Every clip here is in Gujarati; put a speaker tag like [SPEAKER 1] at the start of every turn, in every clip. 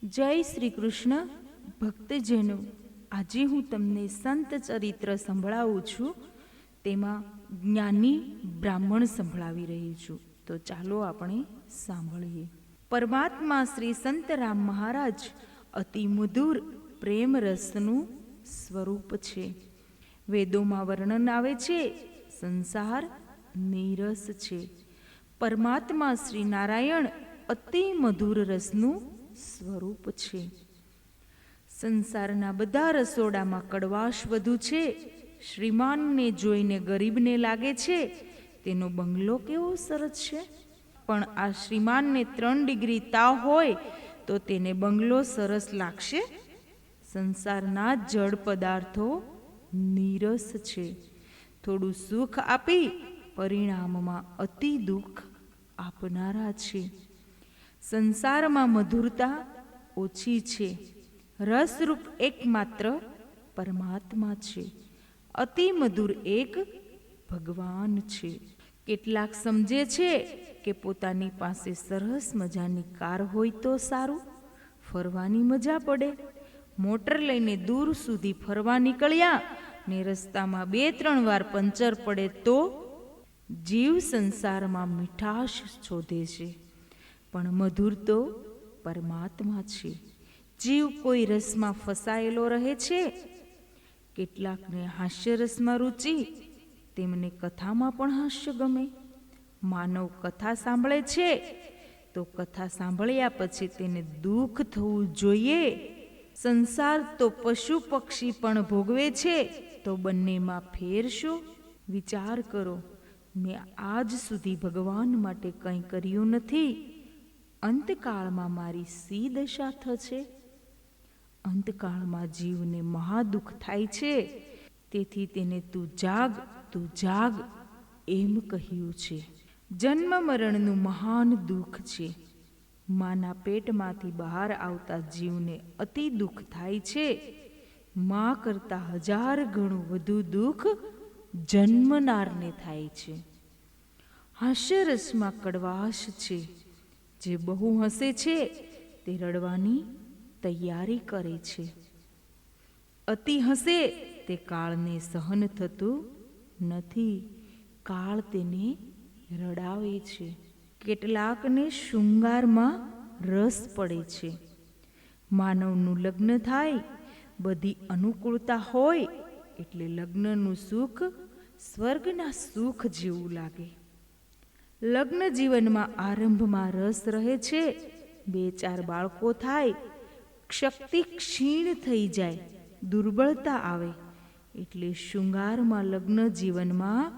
[SPEAKER 1] જય શ્રી કૃષ્ણ ભક્તજનો. આજે હું તમને સંત ચરિત્ર સંભળાવું છું. તેમાં જ્ઞાની બ્રાહ્મણ સંભળાવી રહી છું. તો ચાલો આપણે સાંભળીએ. પરમાત્મા શ્રી સંત રામ મહારાજ અતિ મધુર પ્રેમ રસનું સ્વરૂપ છે. વેદોમાં વર્ણન આવે છે, સંસાર નીરસ છે. પરમાત્મા શ્રી નારાયણ અતિ મધુર રસનું સ્વરૂપ છે. સંસારના બધા રસોડામાં કડવાશ વધુ છે. શ્રીમાનને જોઈને ગરીબને લાગે છે તેનો બંગલો કેવો સરસ છે, પણ આ શ્રીમાનને 3 ડિગ્રી તાવ હોય તો તેને બંગલો સરસ લાગશે? સંસારના જળ પદાર્થો નીરસ છે. થોડું સુખ આપી પરિણામમાં અતિ દુઃખ આપનારા છે. સંસારમાં મધુરતા ઓછી છે. રસરૂપ એકમાત્ર પરમાત્મા છે. અતિ મધુર એક ભગવાન છે. કેટલાક સમજે છે કે પોતાની પાસે સરસ મજાની કાર હોય તો સારું, ફરવાની મજા પડે. મોટર લઈને દૂર સુધી ફરવા નીકળ્યા ને રસ્તામાં 2-3 વાર પંચર પડે તો જીવ સંસારમાં મીઠાશ શોધે છે, પણ મધુર તો પરમાત્મા છે. જીવ કોઈ રસમાં ફસાયેલો રહે છે. કેટલાકને હાસ્ય રસમાં રુચિ, તેમને કથામાં પણ હાસ્ય ગમે. માનવ કથા સાંભળે છે તો કથા સાંભળ્યા પછી તેને દુઃખ થવું જોઈએ. સંસાર તો પશુ પક્ષી પણ ભોગવે છે, તો બંનેમાં ફેર શું? વિચાર કરો. મેં આજ સુધી ભગવાન માટે કંઈ કર્યું નથી. અંતકાળમાં મારી સી દશા થશે? અંતકાળમાં જીવને મહાદુઃખ થાય છે. તેથી તેને તું જાગ, તું જાગ એમ કહ્યું છે. જન્મ મરણનું મહાન દુઃખ છે. માના પેટમાંથી બહાર આવતા જીવને અતિ દુઃખ થાય છે. મા કરતાં 1000 ગણું વધુ દુઃખ જન્મનારને થાય છે. હાસ્યરસમાં કડવાશ છે. જે બહુ હસે છે તે રડવાની તૈયારી કરે છે. અતિ હસે તે કાળને સહન થતું નથી. કાળ તેને રડાવે છે. કેટલાકને શૃંગારમાં રસ પડે છે. માનવનું લગ્ન થાય, બધી અનુકૂળતા હોય એટલે લગ્નનું સુખ સ્વર્ગના સુખ જેવું લાગે. લગ્ન જીવનમાં આરંભમાં રસ રહે છે. 2-4 બાળકો થાય, શક્તિ ક્ષીણ થઈ જાય, દુર્બળતા આવે એટલે શૃંગારમાં લગ્ન જીવનમાં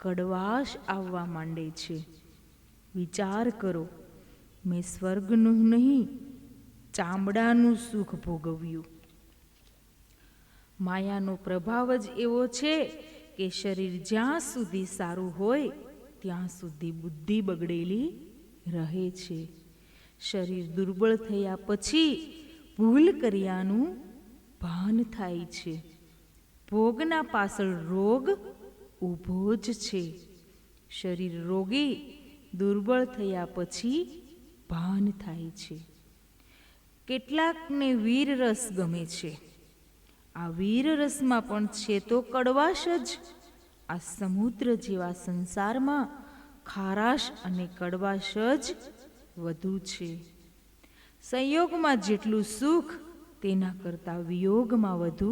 [SPEAKER 1] કડવાશ આવવા માંડે છે. વિચાર કરો, મેં સ્વર્ગનું નહીં, ચામડાનું સુખ ભોગવ્યું. માયાનો પ્રભાવ જ એવો છે કે શરીર જ્યાં સુધી સારું હોય ત્યાં સુધી બુદ્ધિ બગડેલી રહે છે. શરીર દુર્બળ થયા પછી ભૂલ કર્યાનું ભાન થાય છે. ભોગના પાછળ રોગ ઊભો જ છે. શરીર રોગી દુર્બળ થયા પછી ભાન થાય છે. કેટલાકને વીર રસ ગમે છે. આ વીર રસમાં પણ છે તો કડવાશ જ. આ સમુદ્ર જેવા સંસારમાં ખારાશ અને કડવાશ જ વધુ છે. સંયોગમાં જેટલું સુખ તેના કરતાં વિયોગમાં વધુ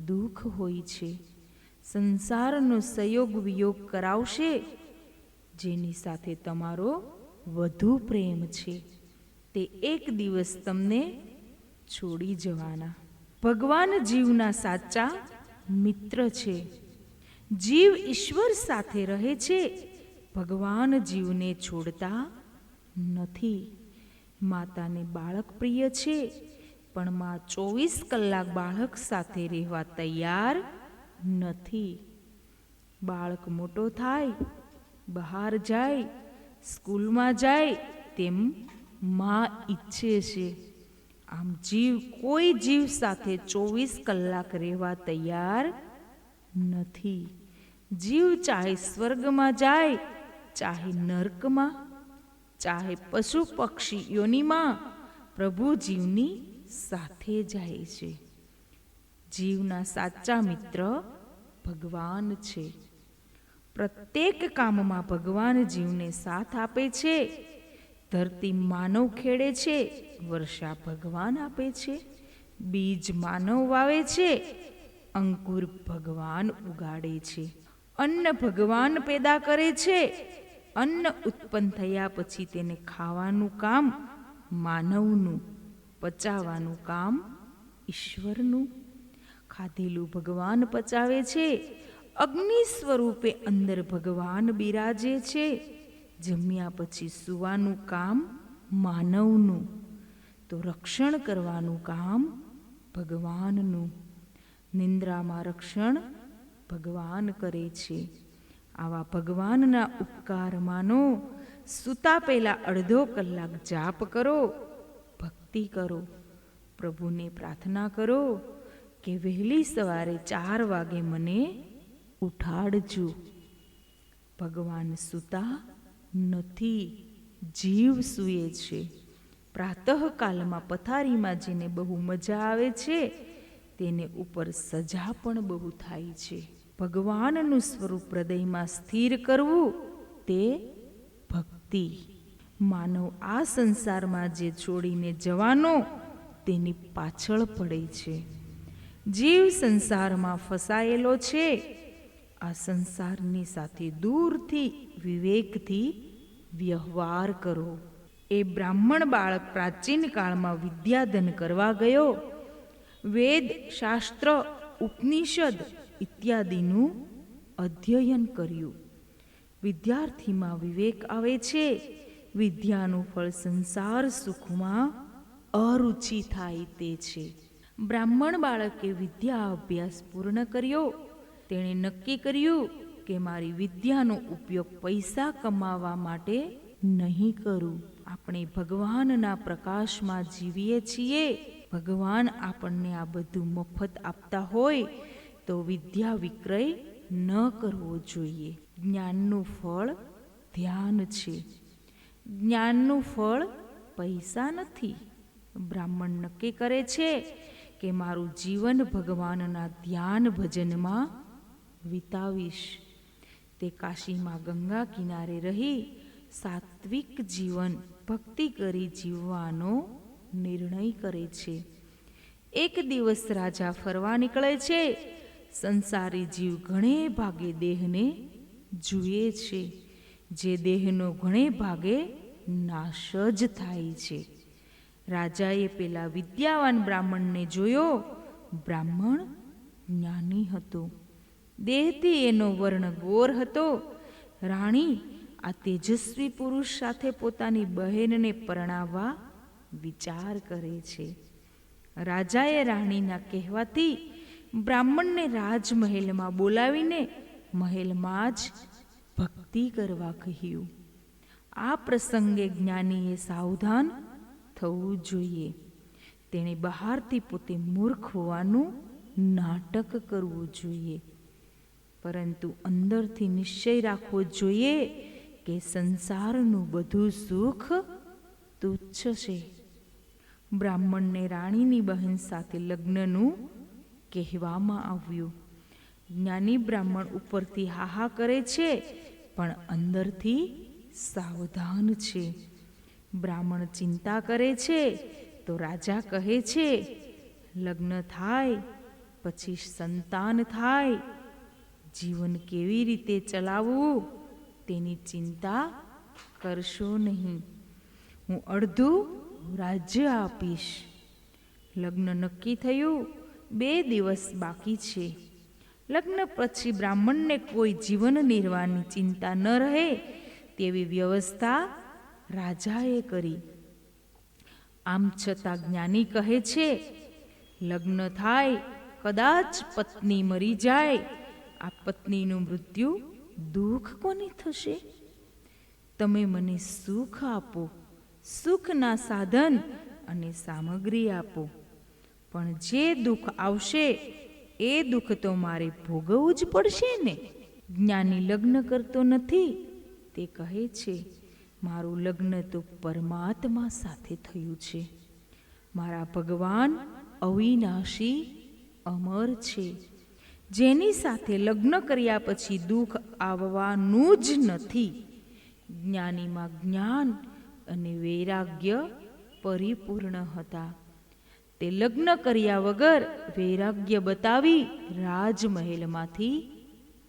[SPEAKER 1] દુઃખ હોય છે. સંસારનો સંયોગ વિયોગ કરાવશે જેની સાથે તમારો વધુ પ્રેમ છે, તે એક દિવસ તમને છોડી જવાના. ભગવાન જીવના સાચા મિત્ર છે. જીવ ઈશ્વર સાથે રહે છે. ભગવાન જીવને છોડતા નથી. માતાને બાળક પ્રિય છે, પણ મા 24 કલાક બાળક સાથે રહેવા તૈયાર નથી. બાળક મોટો થાય, બહાર જાય, સ્કૂલમાં જાય તેમ મા ઈચ્છે છે. આમ જીવ કોઈ જીવ સાથે 24 કલાક રહેવા તૈયાર નથી. જીવ ચાહે સ્વર્ગમાં જાય, ચાહે નર્કમાં, ચાહે પશુ પક્ષી યોનિમાં, પ્રભુ જીવની સાથે જાય છે. જીવના સાચા મિત્ર ભગવાન છે. પ્રત્યેક કામમાં ભગવાન જીવને સાથ આપે છે. ધરતી માનવ ખેડે છે, વર્ષા ભગવાન આપે છે. બીજ માનવ વાવે છે, અંકુર ભગવાન ઉગાડે છે. અન્ન ભગવાન પેદા કરે છે. અન્ન ઉત્પન્ન થયા પછી તેને ખાવાનું કામ માનવનું, પચાવવાનું કામ ઈશ્વરનું. ખાધેલું ભગવાન પચાવે છે. અગ્નિ સ્વરૂપે અંદર ભગવાન બિરાજે છે. જમ્યા પછી સૂવાનું કામ માનવનું, તો રક્ષણ કરવાનું કામ ભગવાનનું. નિંદ્રામાં રક્ષણ ભગવાન કરે છે. આવા ભગવાનના ઉપકાર માનો. સૂતા પહેલા અડધો કલાક જાપ કરો, ભક્તિ કરો. પ્રભુને પ્રાર્થના કરો કે વહેલી સવારે 4 વાગે મને ઉઠાડજો. ભગવાન સૂતા નથી, જીવ સૂએ છે. પ્રાતઃકાલમાં પથારીમાં જેને બહુ મજા આવે છે તેને ઉપર સજા પણ બહુ થાય છે. ભગવાનનું સ્વરૂપ હૃદયમાં સ્થિર કરવું તે ભક્તિ. માનવ આ સંસારમાં જે છોડીને જવાનો તેની પાછળ પડે છે. જીવ સંસારમાં ફસાયેલો છે. આ સંસારની સાથે દૂરથી વિવેકથી વ્યવહાર કરો. એ બ્રાહ્મણ બાળક પ્રાચીન કાળમાં વિદ્યાધન કરવા ગયો. વેદ, શાસ્ત્ર, ઉપનિષદ ઇત્યાદિનું અધ્યયન કર્યું. વિદ્યાર્થીમાં વિવેક આવે છે. વિદ્યાનું ફળ સંસાર સુખમાં અરુચિ થાય તે છે. બ્રાહ્મણ બાળકે વિદ્યા અભ્યાસ પૂર્ણ કર્યો. તેણે નક્કી કર્યું કે મારી વિદ્યાનો ઉપયોગ પૈસા કમાવા માટે નહીં કરું. આપણે ભગવાનના પ્રકાશમાં જીવીએ છીએ. ભગવાન આપણને આ બધું મફત આપતા હોય તો વિદ્યા વિક્રય ન કરવો જોઈએ. જ્ઞાનનું ફળ ધ્યાન છે. જ્ઞાનનું ફળ પૈસા નથી. બ્રાહ્મણ નક્કી કરે છે કે મારું જીવન ભગવાનના ધ્યાન ભજનમાં વિતાવીશ. તે કાશીમાં ગંગા કિનારે રહી સાત્વિક જીવન ભક્તિ કરી જીવવાનો નિર્ણય કરે છે. એક દિવસ રાજા ફરવા નીકળે છે. સંસારી જીવ ઘણે ભાગે દેહને જુએ છે. જે દેહનો ઘણે ભાગે નાશ જ થાય છે. રાજાએ પેલા વિદ્યાવાન બ્રાહ્મણને જોયો. બ્રાહ્મણ જ્ઞાની હતો. દેહથી એનો વર્ણ ગોર હતો. રાણી આ તેજસ્વી પુરુષ સાથે પોતાની બહેનને પરણાવવા વિચાર કરે છે. રાજાએ રાણીના કહેવાથી બ્રાહ્મણને રાજમહેલમાં બોલાવીને મહેલમાં જ ભક્તિ કરવા કહ્યું. આ પ્રસંગે જ્ઞાનીએ સાવધાન થવું જોઈએ. તેણે બહારથી પોતે મૂર્ખ હોવાનું નાટક કરવું જોઈએ, પરંતુ અંદરથી નિશ્ચય રાખવો જોઈએ કે સંસારનું બધું સુખ તુચ્છ છે. બ્રાહ્મણને રાણીની બહેન સાથે લગ્નનું કહેવામાં આવ્યું. જ્ઞાની બ્રાહ્મણ ઉપરથી હાહા કરે છે પણ અંદરથી સાવધાન છે. બ્રાહ્મણ ચિંતા કરે છે તો રાજા કહે છે, લગ્ન થાય પછી સંતાન થાય, જીવન કેવી રીતે ચલાવવું તેની ચિંતા કરશો નહીં. હું અડધું રાજ્ય આપીશ. લગ્ન નક્કી થયું. 2 દિવસ બાકી છે. લગ્ન પછી બ્રાહ્મણને કોઈ જીવન નિર્વાહની ચિંતા ન રહે તેવી વ્યવસ્થા રાજાએ કરી. આમ છતાં જ્ઞાની કહે છે, લગ્ન થાય, કદાચ પત્ની મરી જાય, આ પત્નીનું મૃત્યુ દુઃખ કોને થશે? તમે મને સુખ આપો, સુખના સાધન અને સામગ્રી આપો, પણ જે દુઃખ આવશે એ દુઃખ તો મારે ભોગવવું જ પડશે ને. જ્ઞાની લગ્ન કરતો નથી. તે કહે છે, મારું લગ્ન તો પરમાત્મા સાથે થયું છે. મારા ભગવાન અવિનાશી અમર છે. જેની સાથે લગ્ન કર્યા પછી દુઃખ આવવાનું જ નથી. જ્ઞાનીમાં જ્ઞાન અને વૈરાગ્ય પરિપૂર્ણ હતા. તે લગ્ન કર્યા વગર વૈરાગ્ય બતાવી રાજમહેલમાંથી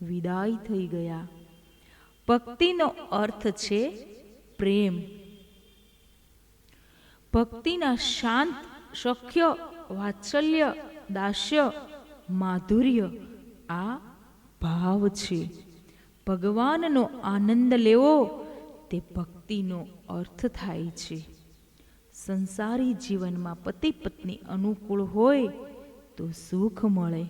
[SPEAKER 1] વિદાય થઈ ગયા. ભક્તિનો અર્થ છે પ્રેમ. ભક્તિના શાંત, સખ્ય, વાત્સલ્ય, દાસ્ય, માધુર્ય આ ભાવ છે. ભગવાનનો આનંદ લેવો તે ભક્તિનો અર્થ થાય છે. સંસારી જીવનમાં પતિ પત્ની અનુકૂળ હોય તો સુખ મળે.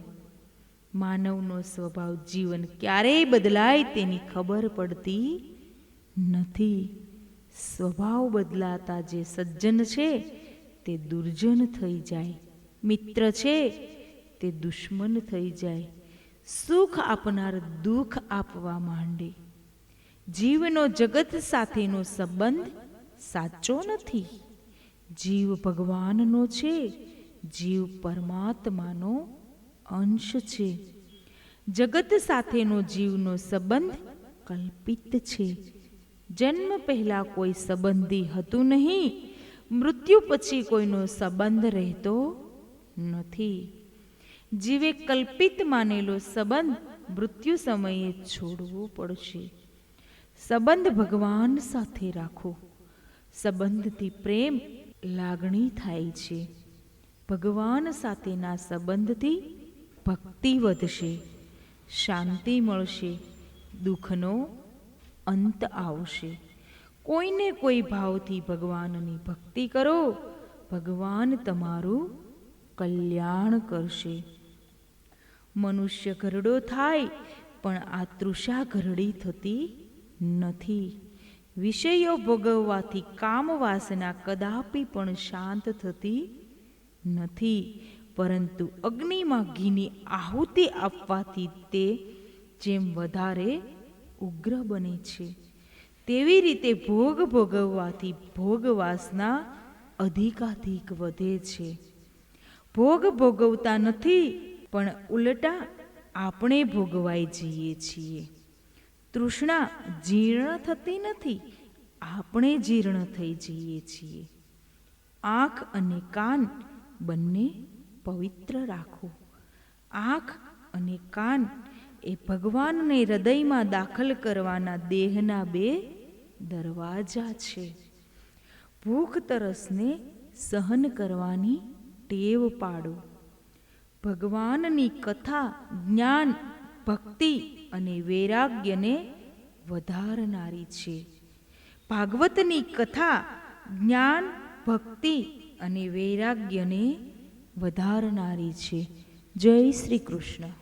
[SPEAKER 1] માનવનો સ્વભાવ જીવન ક્યારેય બદલાય તેની ખબર પડતી નથી. સ્વભાવ બદલાતા જે સજ્જન છે તે દુર્જન થઈ જાય. મિત્ર છે તે દુશ્મન થઈ જાય. સુખ આપનાર દુઃખ આપવા માંડે. જીવનો જગત સાથેનો સંબંધ સાચો નથી. જીવ ભગવાનનો છે. જીવ પરમાત્માનો અંશ છે. જગત સાથેનો જીવનો સંબંધ કલ્પિત છે. જન્મ પહેલા કોઈ સંબંધી હતું નહીં. મૃત્યુ પછી કોઈનો સંબંધ રહેતો નથી. જીવે કલ્પિત માનેલો સંબંધ મૃત્યુ સમયે છોડવો પડશે. સંબંધ ભગવાન સાથે રાખો. સંબંધથી પ્રેમ, લાગણી થાય છે. ભગવાન સાથેના સંબંધથી ભક્તિ વધશે, શાંતિ મળશે, દુઃખનો અંત આવશે. કોઈને કોઈ ભાવથી ભગવાનની ભક્તિ કરો. ભગવાન તમારું કલ્યાણ કરશે. મનુષ્ય ઘરડો થાય પણ આ તૃષા ઘરડી થતી નથી. વિષયો ભોગવવાથી કામ વાસના કદાપી પણ શાંત થતી નથી. પરંતુ અગ્નિમાં ઘીની આહુતિ આપવાથી તે જેમ વધારે ઉગ્ર બને છે, તેવી રીતે ભોગ ભોગવવાથી ભોગ વાસના અધિકાધિક વધે છે. ભોગ ભોગવતા નથી પણ ઉલટા આપણે ભોગવાઈ જઈએ છીએ. તૃષ્ણા જીર્ણ થતી નથી, આપણે જીર્ણ થઈ જઈએ છીએ. આંખ અને કાન બંને પવિત્ર રાખો. આંખ અને કાન એ ભગવાનને હૃદયમાં દાખલ કરવાના દેહના બે દરવાજા છે. ભૂખ તરસને સહન કરવાની ટેવ પાડો. ભગવાનની કથા જ્ઞાન, ભક્તિ અને વૈરાગ્યને વધારનારી છે. ભાગવતની કથા જ્ઞાન, ભક્તિ અને વૈરાગ્યને વધારનારી છે. જય શ્રી કૃષ્ણ.